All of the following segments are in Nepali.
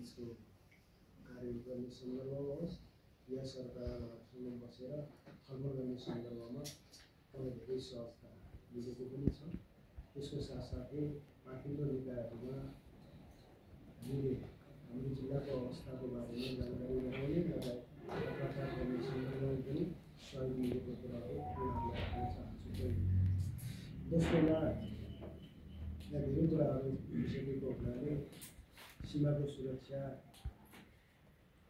बिचको कार्य गर्ने सन्दर्भमा होस् या सरकारसँग बसेर छलफल गर्ने सन्दर्भमा मलाई धेरै सहजता मिलेको पनि छ। त्यसको साथसाथै माथिल्लो निकायहरूमा हामीले हाम्रो जिल्लाको अवस्थाको बारेमा जानकारी गराउने लगायत पत्रकार गर्ने सन्दर्भमा पनि सहयोग मिलेको कुराहरू उहाँहरूलाई राख्न चाहन्छु। दोस्रोमा यहाँ धेरै कुराहरू भइसकेको हुनाले सीमाको सुरक्षा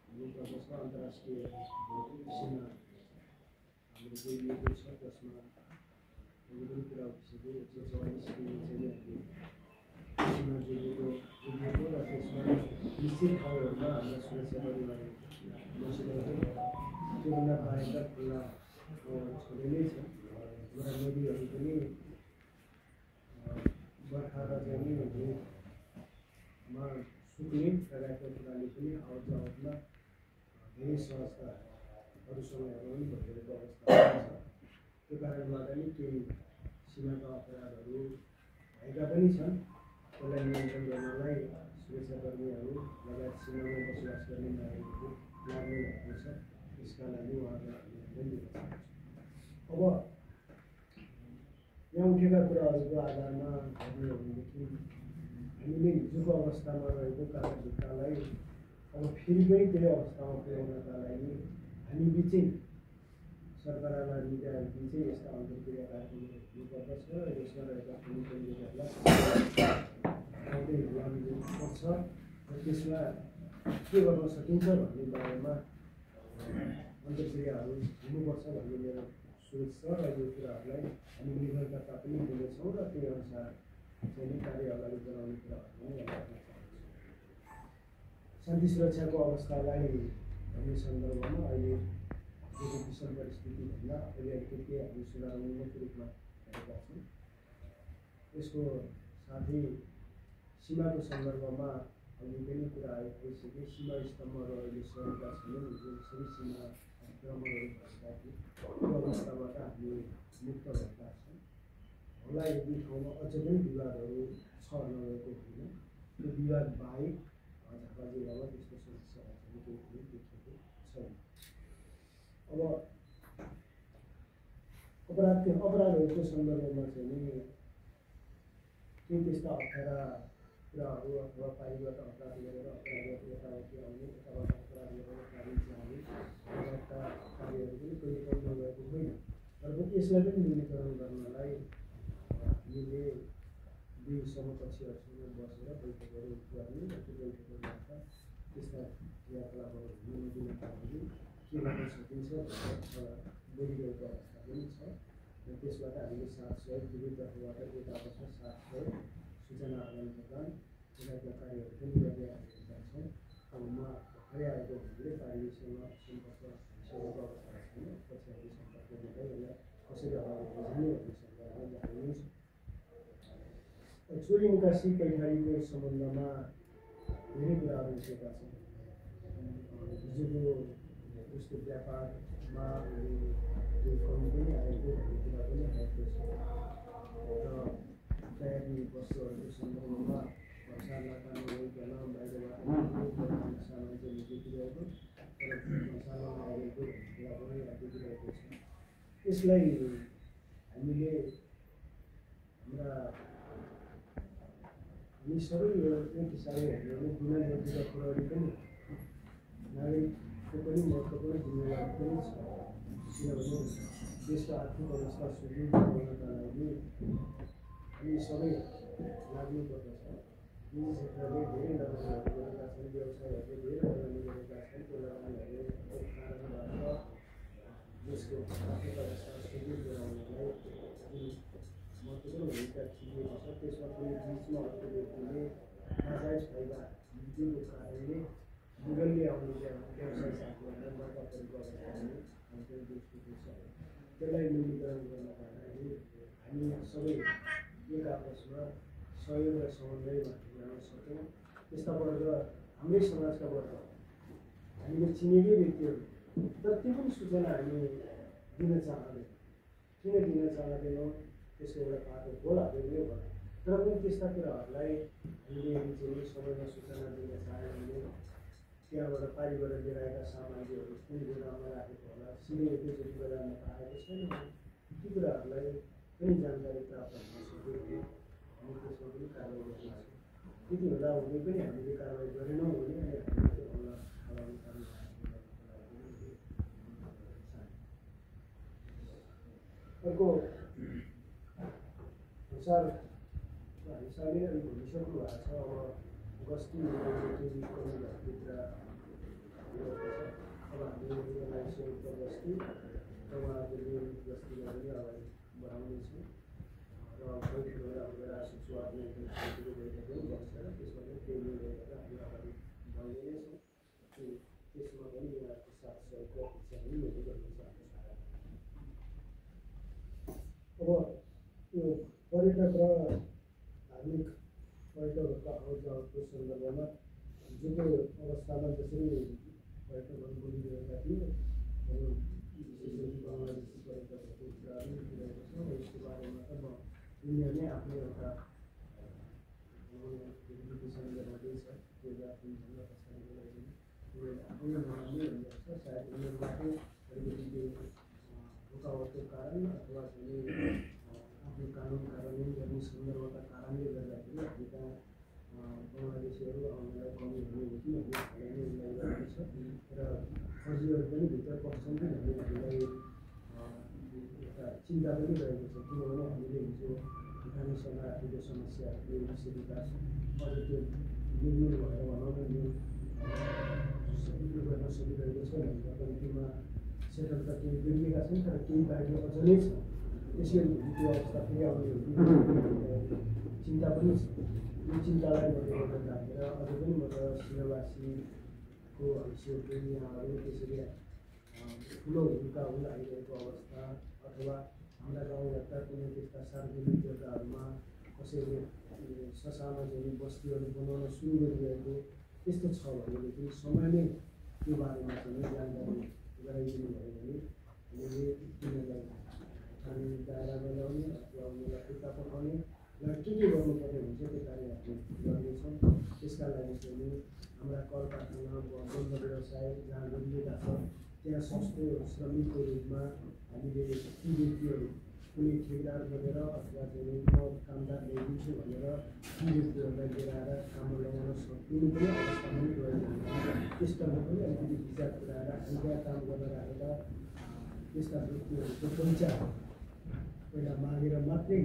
हुनुपर्दछ। अन्तर्राष्ट्रिय सीमा हाम्रो जोडिएको छ, जसमा अघि पनि कुरा उठिसक्यो 144 किलोमिटर चाहिँ सीमा जोडिएको र त्यसमा निश्चित ठाउँहरूमा हाम्रा सुरक्षाकर्मीहरू बसिरहेको त्योभन्दा बाहिर खुल्ला छोडे नै छ। हाम्रा नदीहरू पनि बर्खा र चाहिँ हिउँमा सुक्ने लगायतका कुराले पनि आवत जावतमा धेरै सहजता अरू समयहरूमा पनि भइरहेको अवस्था छ। त्यो कारणबाट नै केही सीमाका अपराधहरू भएका पनि छन्। त्यसलाई नियन्त्रण गर्नलाई सुरक्षाकर्मीहरू लगायत सीमामा बसोबास गर्ने नागरिकहरू लाग्ने भएको छ। त्यसका लागि उहाँहरूलाई अभिनन्दन दिन चाहन्छु। अब यहाँ उठेका कुराहरूको आधारमा हेर्ने हो भनेदेखि हामीले हिजोको अवस्थामा रहेको कार्यभित्रलाई अब फेरि पनि त्यही अवस्थामा पुर्याउनका लागि हामी बिचै सरकार र निकायबिचै यस्ता अन्तर्क्रिया कार्यक्रमहरू हुनुपर्दछ र यसमा रहेका कमिटीहरूलाई आउँदै लानुपर्छ र त्यसमा के गर्न सकिन्छ भन्ने बारेमा अन्तर्क्रियाहरू हुनुपर्छ भन्ने मेरो सोच छ र यो कुराहरूलाई हामी निर्भरता पनि दिनेछौँ र त्यही अनुसार चाहिँ कार्य अगाडि बढाउने कुराहरू पनि राख्न चाहन्छु। शान्ति सुरक्षाको अवस्थालाई भन्ने सन्दर्भमा अहिले विषम परिस्थितिभन्दा अहिले अलिकति हामी सुधारोन्मुख रूपमा हेरेका छौँ। यसको साथै सीमाको सन्दर्भमा अघि पनि कुरा आइसके सीमा स्तम्भहरू अहिले सरेका छैनन्। जुन सबै सीमा अतिक्रमणहरू भएका थिए त्यो अवस्थाबाट हामी मुक्त भएका छौँ। होला यदि ठाउँमा अझ पनि विवादहरू छ नरहेको होइन। त्यो विवाद बाहेक झापा जिल्लामा त्यस्तो समस्याहरू चाहिँ केही पनि देखिएको छैन। अब अपराधहरूको सन्दर्भमा चाहिँ केही त्यस्ता अप्ठ्यारा कुराहरू अथवा पारिबाट अपराध गरेर अपराधीहरू यतावति आउने, यताबाट अपराध गरेर कार्य जाने लगायतका कार्यहरू पनि कहिले कहिले नभएको होइन। तर यसलाई पनि न्यूनीकरण गर्नलाई हामीले दुई समकक्षीहरूसँग बसेर बैठकहरू गर्ने र त्यो बैठकहरूबाट त्यस्ता क्रियाकलापहरू हुन नदिनका लागि के गर्न सकिन्छ बोलिरहेको अवस्था पनि छ। र त्यसबाट हामीले साथ सहयोग दुवै तर्फबाट एक आपसमा साथ सहयोग सूचना आदान प्रदान लगायतका कार्यहरू पनि गर्दै आइरहेका छौँ। अब म भर्खरै आएको हुनाले पार्टीसँग सम्पर्क भइसकेको अवस्था छैन। पछि हामी सम्पर्क गर्दै यसलाई कसरी अगाडि बढाउने भन्ने सन्दर्भमा जानिनेछ। चोरी निकासी पैठारीको सम्बन्धमा धेरै कुराहरू उठेका छन्। हिजोको उसको व्यापारमा त्यो कमी पनि आएको भन्ने कुरा पनि आएको छ र तयारी वस्तुहरूको सन्दर्भमा भन्सारमा काम गरिकन बाहिरबाट सामान चाहिँ निस्किरहेको तर भन्सारमा आएको भन्ने कुरा पनि देखिरहेको छ। यसलाई हामीले हामी सबै एक हिसाबले हेर्ने हो भने बिना कुराहरू पनि नागरिकको पनि महत्त्वपूर्ण जिम्मेवारी पनि छ। किनभने देशको आर्थिक अवस्था सुदृढ बनाउनका लागि हामी सबै लाग्नुपर्दछ। यी क्षेत्रले धेरै लगानीहरू गरेका छन्, व्यवसायहरूले धेरै लगानी गरेका छन्। त्यो लगानीहरूको कारणबाट देशको आर्थिक अवस्था सुदृढ बनाउनलाई जुन महत्त्वपूर्ण भूमिका खेलिएको छ त्यसमा कुनै बिचमा अर्को व्यक्तिले नाजायज फाइदा लिएको कारणले मुगलले आउने व्यवसाय साथीहरूलाई मर्का परेको अवस्था पनि हामीले देखिएको छ। त्यसलाई न्यूनीकरण गर्नका लागि हामी सबै एक आपसमा सहयोग र समन्वयमा जान सक्छौँ। त्यस्ता वर्ग हाम्रै समाजका वर्ग हामीले चिनेकै व्यक्तिहरू जति पनि सूचना हामी दिन चाहँदैनौँ। किन दिन चाहँदैनौँ त्यसको एउटा बाटो होला बेग्लै होला। तर पनि त्यस्ता कुराहरूलाई हामीले चाहिँ सबैलाई सूचना दिन चाह्यो भने त्यहाँबाट पारिबाट लिएर आएका सामग्रीहरू कुन गोदाममा राखेको होला, सिधै एकैचोटि बजारमा त आएको छैन। ती कुराहरूलाई पनि जानकारी प्राप्त हुन सक्यो भने हामी त्यसमा पनि कारवाही गर्नेछौँ। त्यति हुँदा हुँदै पनि हामीले कारवाही गरेनौँ भने अहिले हामीले त्यो हल्ला चलाउने काम अर्को हिसाबले अलिक भनिसक्नु भएको छ। अब गस्ती भित्र अब हामीले यसलाई संयुक्त गस्ती र उहाँको नियमित गस्तीलाई पनि अगाडि बढाउनेछौँ र बैठक गरेर सचिवालय बैठक पनि बसेर त्यसमा पनि केही निर्णय गरेर हामी अगाडि बढ्ने नै छौँ। त्यसमा पनि यहाँको साथ सहयोग इच्छा पनि मैले गर्न चाहन्छु। अब यो पर्यटक र धार्मिक पर्यटकहरूको आउट जावटको सन्दर्भमा जुनको अवस्थामा जसरी पर्यटकहरू बोलिरहेका थिए, विशेष गरी बङ्गलादेशी पर्यटकहरूको कुराहरू उठिरहेको छ। यसको बारेमा त म दुनियाँ नै आफ्नो एउटा भेरिफिकेसन गराउँदैछ। 2003 पछाडिको लागि आफै नराम्रै हुँदोरहेछ। सायद उनीहरूबाटै अलिकति त्यो रुकावटको कारण अथवा चाहिँ आफ्नो कानुन कार्यान्वयन गर्ने सन्दर्भका कारणले गर्दाखेरि हामी कहाँ बङ्गलादेशीहरू आउनलाई कमी हुने हो कि भन्ने खालले उसलाई गरेको छ र फर्जीहरू पनि भित्र पस्छन् कि भन्ने हामीलाई एउटा चिन्ता पनि रहेको छ। किनभने हामीले हिजो भुटानीसँग राखेको समस्याहरूले विकास अझ त्यो निर्मूल भएर भनौँ न यो गर्न सकिरहेको छ भनेर कम्तीमा सेटल त केही गरिएका छन्, तर केही बाहिर अझ नै छ। त्यसैले त्यो अवस्था फेरि आउने चिन्ता पनि छ। यो चिन्तालाई मध्यनजर राखेर अझ पनि म त सिंहवासीको हैसियतले यहाँहरू त्यसरी ठुलो भूमिका हुन आइरहेको अवस्था अथवा हाम्रा गाउँघरका कुनै त्यस्ता सार्वजनिक जग्गाहरूमा कसैले ससाना चाहिँ बस्तीहरू बनाउन सुरु गरिरहेको त्यस्तो छ भनेदेखि समयमै त्यो बारेमा चाहिँ जानकारी गराइदिनु भयो भने हामीले तिनीहरूलाई कानुनी दायरामा ल्याउने अथवा उनीहरूलाई फिर्ता पठाउने र के गर्नुपर्ने हुन्छ त्यो कार्य हामी गर्नेछौँ। त्यसका लागि चाहिँ हाम्रा कल कारखाना बन्द व्यवसाय जहाँ गरिएका छ त्यहाँ सस्तो श्रमिकको रूपमा हामीले ती व्यक्तिहरू कुनै ठेकेदार बनेर अथवा चाहिँ म कामदार ल्याइदिन्छु भनेर ती व्यक्तिहरूलाई लिएर आएर काममा लगाउन सक्ने पनि अवस्थामा पनि गएको हुन्छ। त्यसतर्फ पनि अलिकति विचार पुऱ्याएर त्यहाँ काम गर्न राखेका त्यस्ता व्यक्तिहरूको परिचय पहिला मागेर मात्रै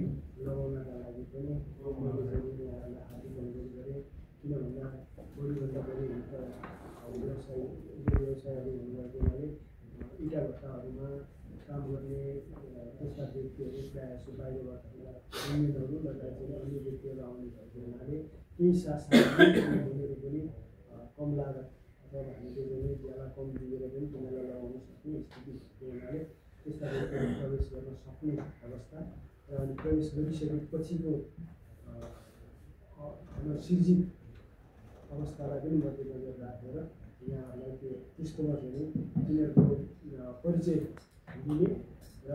लगाउनका लागि पनि मैले चाहिँ यहाँहरूलाई हार्दिक अनुरोध गरेँ। किन भन्दा बढीभन्दा बढी हुन्छ व्यवसायहरू हुनुभएको हुनाले इँटा भट्टाहरूमा काम गर्ने त्यस्ता व्यक्तिहरू प्रायः जसो बाहिरबाट युनियनहरू लगायत चाहिँ अन्य व्यक्तिहरू आउने भएको हुनाले केही साथीहरू पनि कम लागत अथवा हामीले चाहिँ ज्याला कम दिएर पनि तिनीहरूलाई लगाउन सक्ने स्थिति भएको हुनाले त्यस्ता व्यक्तिहरू प्रवेश गर्न सक्ने अवस्था र अनि प्रवेश गरिसकेपछिको सिर्जित अवस्थालाई पनि मध्यनजर राखेर यहाँहरूलाई त्यो त्यस्तोमा चाहिँ तिनीहरूको परिचय दिने र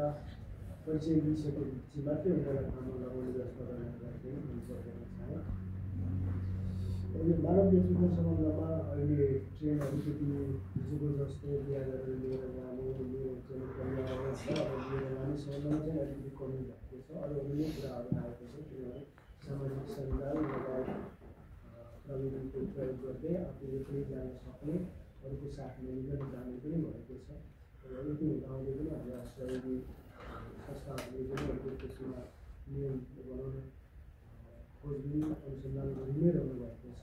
परिचय लिइसकेपछि मात्रै उनीहरूलाई काममा लगाउने व्यवस्था गर्नका लागि गर्न चाहे। यो मानव नेतृत्वको सम्बन्धमा अहिले ट्रेन अलिकति हिजोको जस्तो बिहा गरेर लिएर जाने चाहिँ परिवारहरू छ। अब लिएर जाने सम्बन्धमा चाहिँ अलिकति कमी भएको छ। अरू नै कुराहरू आएको छ। किनभने सामाजिक सञ्जाल लगायत प्रविधिको प्रयोग गर्दै आफूले पनि जान सक्ने अरूको साथ मिलेर जाने पनि भएको छ। र यति हुँदाहुँदै पनि हाम्रा सहयोगी संस्थाहरूले पनि अलिकति त्यसमा नियम बनाउन खोजबिन अनुसन्धान गरि नै रहनु भएको छ।